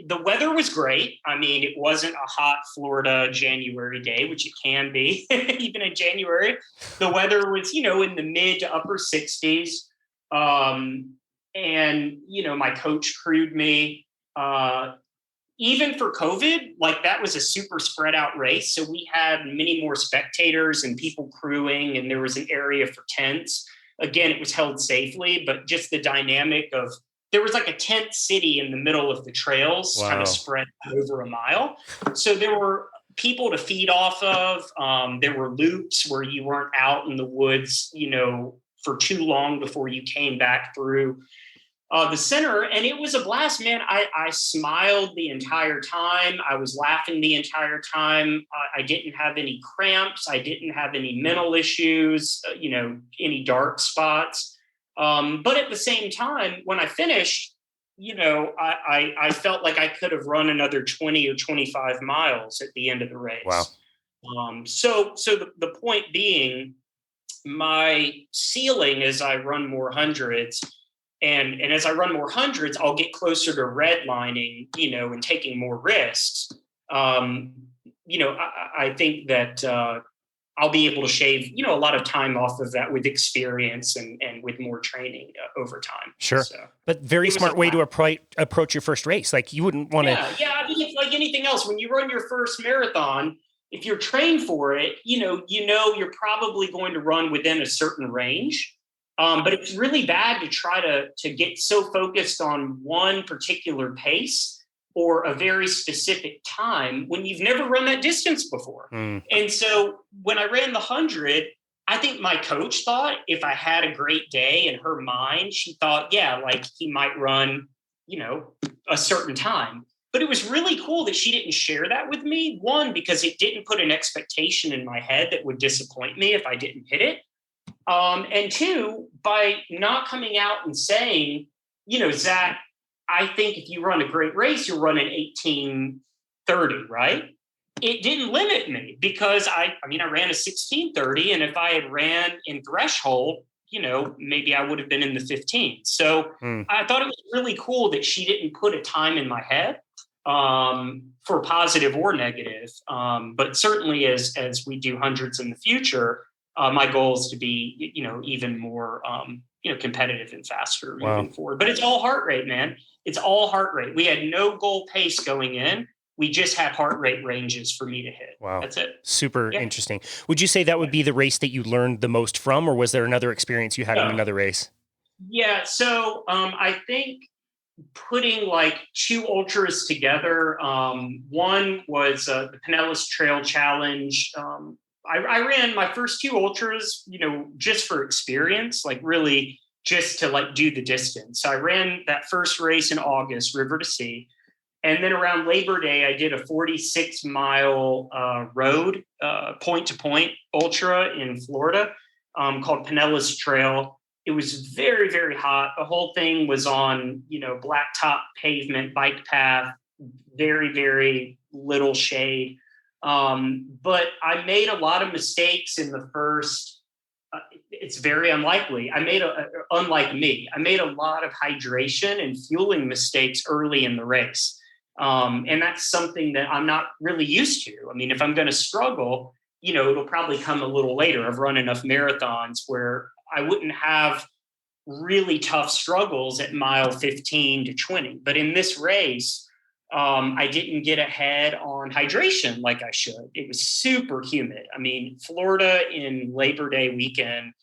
the weather was great. I mean, it wasn't a hot Florida January day, which it can be even in January. The weather was, in the mid to upper 60s. And my coach crewed me. Even for COVID, like that was a super spread out race. So we had many more spectators and people crewing, and there was an area for tents. Again, it was held safely, but just the dynamic of there was like a tent city in the middle of the trails, kind of spread over a mile. So there were people to feed off of. There were loops where you weren't out in the woods, for too long before you came back through the center. And it was a blast, man. I smiled the entire time. I was laughing the entire time. I didn't have any cramps. I didn't have any mental issues, any dark spots. But at the same time, when I finished, I felt like I could have run another 20 or 25 miles at the end of the Wow. race. So the point being, my ceiling as I run more hundreds, and as I run more hundreds, I'll get closer to redlining, and taking more risks. Um, I think that I'll be able to shave, a lot of time off of that with experience and with more training over time. Sure. So But very it was a smart way to approach your first race. Like you wouldn't want to. yeah. I mean, it's like anything else. When you run your first marathon, if you're trained for it, you're probably going to run within a certain range. But it's really bad to try to get so focused on one particular pace or a very specific time when you've never run that distance before. And so when I ran the 100, I think my coach thought if I had a great day, in her mind, she thought, yeah, like he might run, a certain time. But it was really cool that she didn't share that with me. One, because it didn't put an expectation in my head that would disappoint me if I didn't hit it. And two, by not coming out and saying, Zach, I think if you run a great race, you'll run an 18:30, right? It didn't limit me because I ran a 16:30, and if I had ran in threshold, maybe I would have been in the 15. So I thought it was really cool that she didn't put a time in my head, for positive or negative. But certainly as we do hundreds in the future, my goal is to be, even more, competitive and faster moving forward. But it's all heart rate, man. It's all heart rate. We had no goal pace going in. We just had heart rate ranges for me to hit. Wow. That's it. Super interesting. Would you say that would be the race that you learned the most from, or was there another experience you had in another race? Yeah. So I think putting like two ultras together, one was the Pinellas Trail Challenge. I ran my first two ultras, just for experience, like really just to like do the distance. So I ran that first race in August, River to Sea. And then around Labor Day, I did a 46-mile road, point to point ultra in Florida, called Pinellas Trail. It was very, very hot. The whole thing was on, blacktop pavement, bike path, very, very little shade. But I made a lot of mistakes in the first. It's very unlikely. Unlike me, I made a lot of hydration and fueling mistakes early in the race. And that's something that I'm not really used to. I mean, if I'm going to struggle, it'll probably come a little later. I've run enough marathons where I wouldn't have really tough struggles at mile 15 to 20. But in this race, I didn't get ahead on hydration like I should. It was super humid. I mean, Florida in Labor Day weekend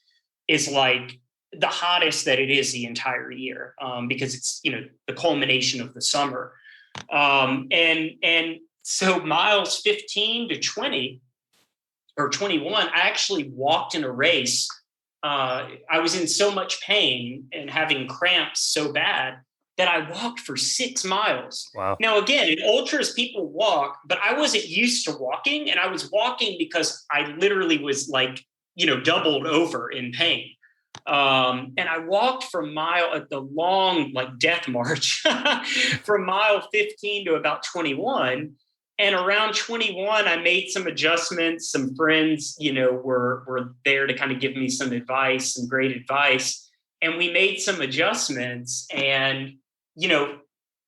is like the hottest that it is the entire year, because it's, the culmination of the summer. And so miles 15 to 20 or 21, I actually walked in a race. I was in so much pain and having cramps so bad that I walked for 6 miles. Wow. Now, again, in ultras, people walk, but I wasn't used to walking. And I was walking because I literally was like, doubled over in pain. And I walked from the long, like death march from mile 15 to about 21. And around 21, I made some adjustments. Some friends, were there to kind of give me some advice, some great advice. And we made some adjustments. And,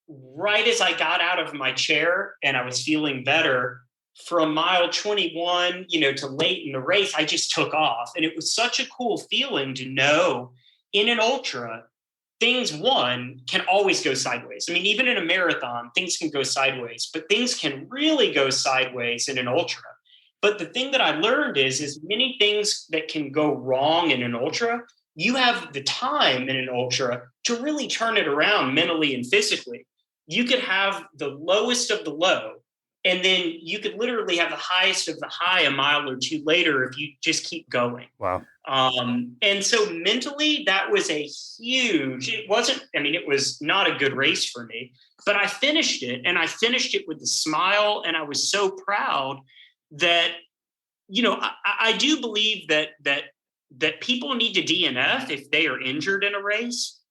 right as I got out of my chair and I was feeling better, from mile 21, to late in the race, I just took off. And it was such a cool feeling to know in an ultra, things, one, can always go sideways. I mean, even in a marathon, things can go sideways, but things can really go sideways in an ultra. But the thing that I learned is many things that can go wrong in an ultra, you have the time in an ultra to really turn it around mentally and physically. You could have the lowest of the low, and then you could literally have the highest of the high a mile or two later if you just keep going. Wow. And so mentally, that was it was not a good race for me, but I finished it, and I finished it with a smile. And I was so proud that, I do believe that people need to DNF if they are injured in a race.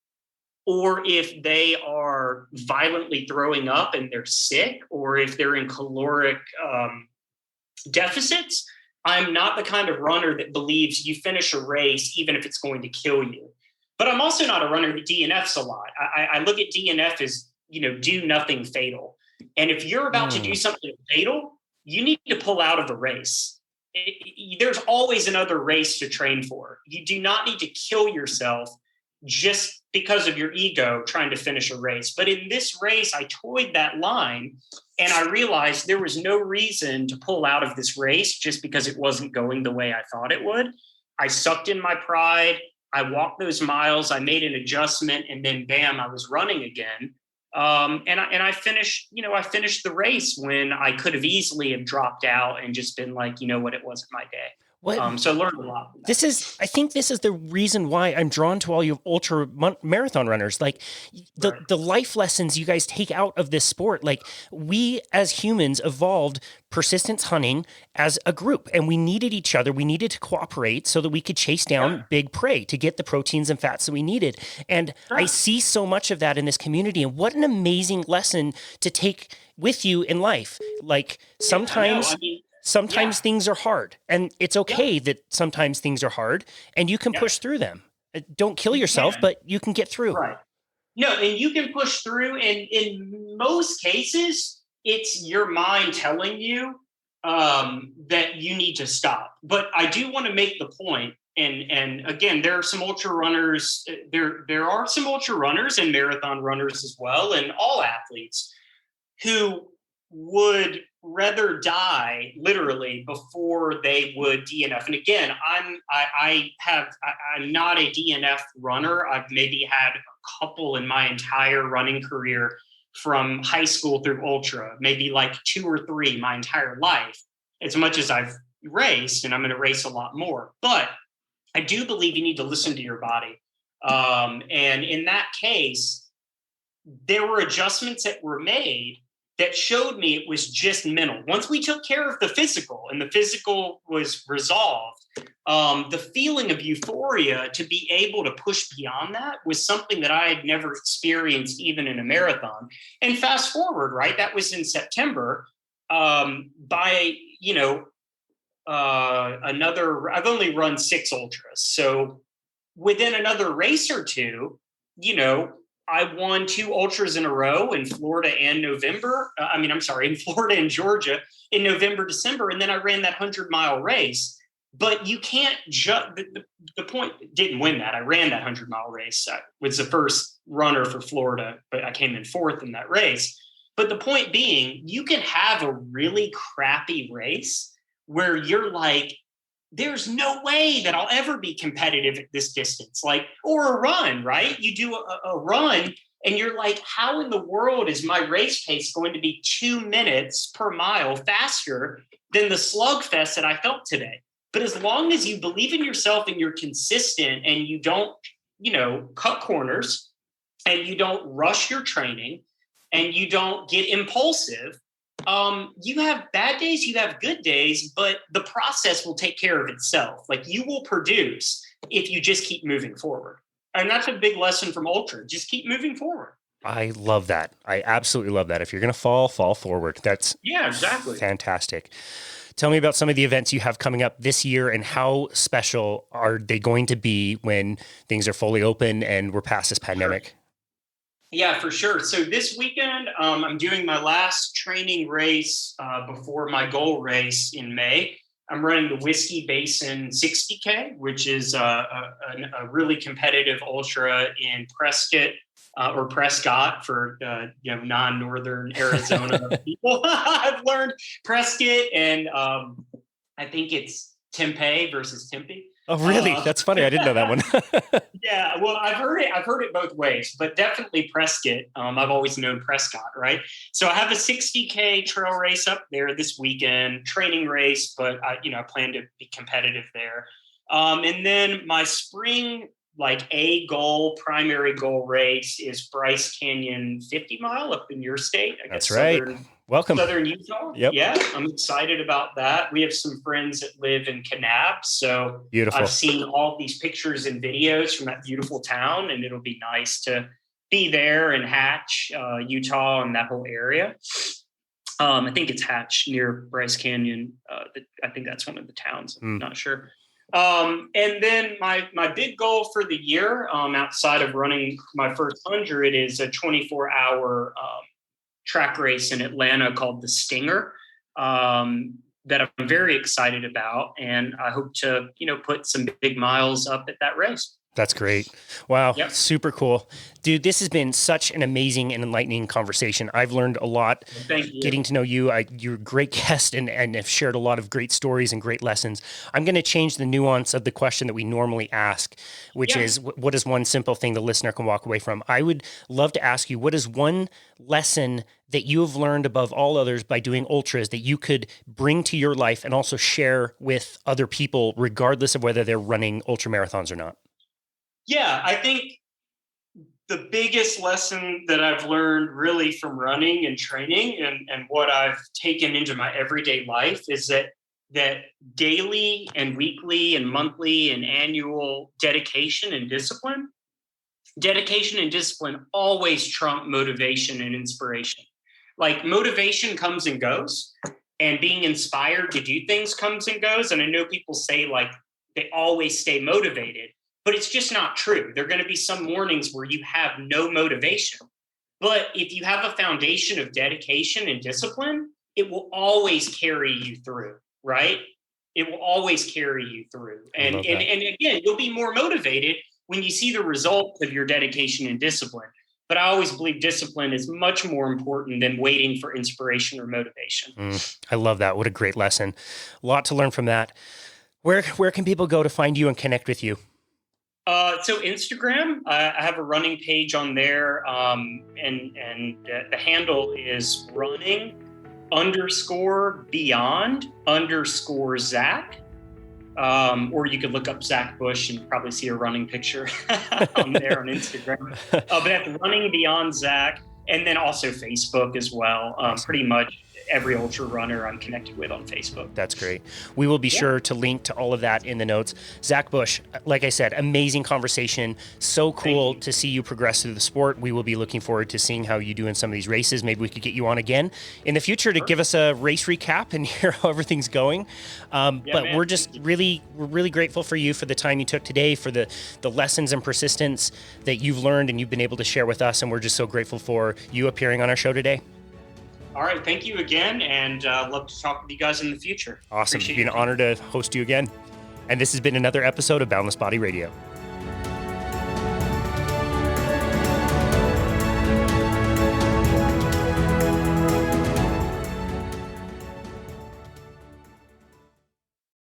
or if they are violently throwing up and they're sick, or if they're in caloric deficits. I'm not the kind of runner that believes you finish a race even if it's going to kill you. But I'm also not a runner that DNFs a lot. I look at DNF as, do nothing fatal. And if you're about to do something fatal, you need to pull out of a race. There's always another race to train for. You do not need to kill yourself just because of your ego trying to finish a race. But in this race, I toyed that line and I realized there was no reason to pull out of this race just because it wasn't going the way I thought it would. I sucked in my pride. I walked those miles. I made an adjustment, and then bam, I was running again. And I finished, I finished the race when I could have easily have dropped out and just been like, it wasn't my day. So I learned a lot from that. I think this is the reason why I'm drawn to all you ultra marathon runners. Like the life lessons you guys take out of this sport. Like we as humans evolved persistence hunting as a group, and we needed each other. We needed to cooperate so that we could chase down big prey to get the proteins and fats that we needed. And I see so much of that in this community, and what an amazing lesson to take with you in life. Like sometimes things are hard, and it's okay that sometimes things are hard, and you can push through them. Don't kill yourself, but you can get through. Right. No, and you can push through. And in most cases, it's your mind telling you that you need to stop. But I do want to make the point, and again, there are some ultra runners. There are some ultra runners and marathon runners as well, and all athletes who would rather die literally before they would DNF. And again, I'm not a DNF runner. I've maybe had a couple in my entire running career from high school through ultra, maybe like 2 or 3 my entire life, as much as I've raced, and I'm going to race a lot more. But I do believe you need to listen to your body. And in that case, there were adjustments that were made that showed me it was just mental. Once we took care of the physical and the physical was resolved, the feeling of euphoria to be able to push beyond that was something that I had never experienced even in a marathon. And fast forward, right? That was in September. I've only run 6 ultras. So within another race or two, I won 2 ultras in a row in Florida and in Florida and Georgia in November, December. And then I ran that 100-mile race. But you can't the point, didn't win that. I ran that 100-mile race. I was the first runner for Florida, but I came in 4th in that race. But the point being, you can have a really crappy race where you're like, there's no way that I'll ever be competitive at this distance, or a run, right? You do a run and you're like, how in the world is my race pace going to be 2 minutes per mile faster than the slugfest that I felt today? But as long as you believe in yourself and you're consistent and you don't, cut corners and you don't rush your training and you don't get impulsive, you have bad days, you have good days, but the process will take care of itself. Like you will produce if you just keep moving forward. And that's a big lesson from ultra. Just keep moving forward. I love that. I absolutely love that. If you're going to fall forward. That's exactly fantastic. Tell me about some of the events you have coming up this year and how special are they going to be when things are fully open and we're past this pandemic? Sure. Yeah, for sure. So this weekend, I'm doing my last training race before my goal race in May. I'm running the Whiskey Basin 60K, which is a really competitive ultra in Prescott for non-northern Arizona people. I've learned Prescott, and I think it's Tempe versus Tempe. Oh, really? That's funny. I didn't know that one. Yeah, well, I've heard it both ways, but definitely Prescott. I've always known Prescott, right? So I have a 60K trail race up there this weekend, training race, but I plan to be competitive there. And then my spring, primary goal race is Bryce Canyon 50 mile up in your state. I guess. That's right. Welcome. Southern Utah. Yep. Yeah, I'm excited about that. We have some friends that live in Kanab, so beautiful. I've seen all these pictures and videos from that beautiful town, and it'll be nice to be there in Hatch, Utah, and that whole area. I think it's Hatch near Bryce Canyon. I think that's one of the towns. I'm not sure. And then my big goal for the year, outside of running my first 100, is a 24-hour track race in Atlanta called the Stinger, that I'm very excited about. And I hope to, put some big miles up at that race. That's great. Wow. Yep. Super cool. Dude, this has been such an amazing and enlightening conversation. I've learned a lot. Thank you. Getting to know you. You're a great guest and have shared a lot of great stories and great lessons. I'm going to change the nuance of the question that we normally ask, which is, what is one simple thing the listener can walk away from? I would love to ask you, what is one lesson that you have learned above all others by doing ultras that you could bring to your life and also share with other people, regardless of whether they're running ultra marathons or not? Yeah, I think the biggest lesson that I've learned really from running and training and what I've taken into my everyday life is that daily and weekly and monthly and annual dedication and discipline always trump motivation and inspiration. Like, motivation comes and goes, and being inspired to do things comes and goes. And I know people say like they always stay motivated, but it's just not true. There are going to be some mornings where you have no motivation. But if you have a foundation of dedication and discipline, it will always carry you through, right? It will always carry you through. And again, you'll be more motivated when you see the results of your dedication and discipline. But I always believe discipline is much more important than waiting for inspiration or motivation. I love that. What a great lesson. A lot to learn from that. Where can people go to find you and connect with you? So Instagram, I have a running page on there, and the handle is running_beyond_Zach. Or you could look up Zach Bush and probably see a running picture on there on Instagram. But that's Running Beyond Zach, and then also Facebook as well. Pretty much every ultra runner I'm connected with on Facebook. That's great. We will be sure to link to all of that in the notes. Zach Bush, like I said, amazing conversation. So cool to see you progress through the sport. We will be looking forward to seeing how you do in some of these races. Maybe we could get you on again in the future to give us a race recap and hear how everything's going. But we're just we're really grateful for you for the time you took today, for the lessons and persistence that you've learned and you've been able to share with us. And we're just so grateful for you appearing on our show today. All right. Thank you again. And love to talk with you guys in the future. Awesome. It's been an honor to host you again. And this has been another episode of Boundless Body Radio.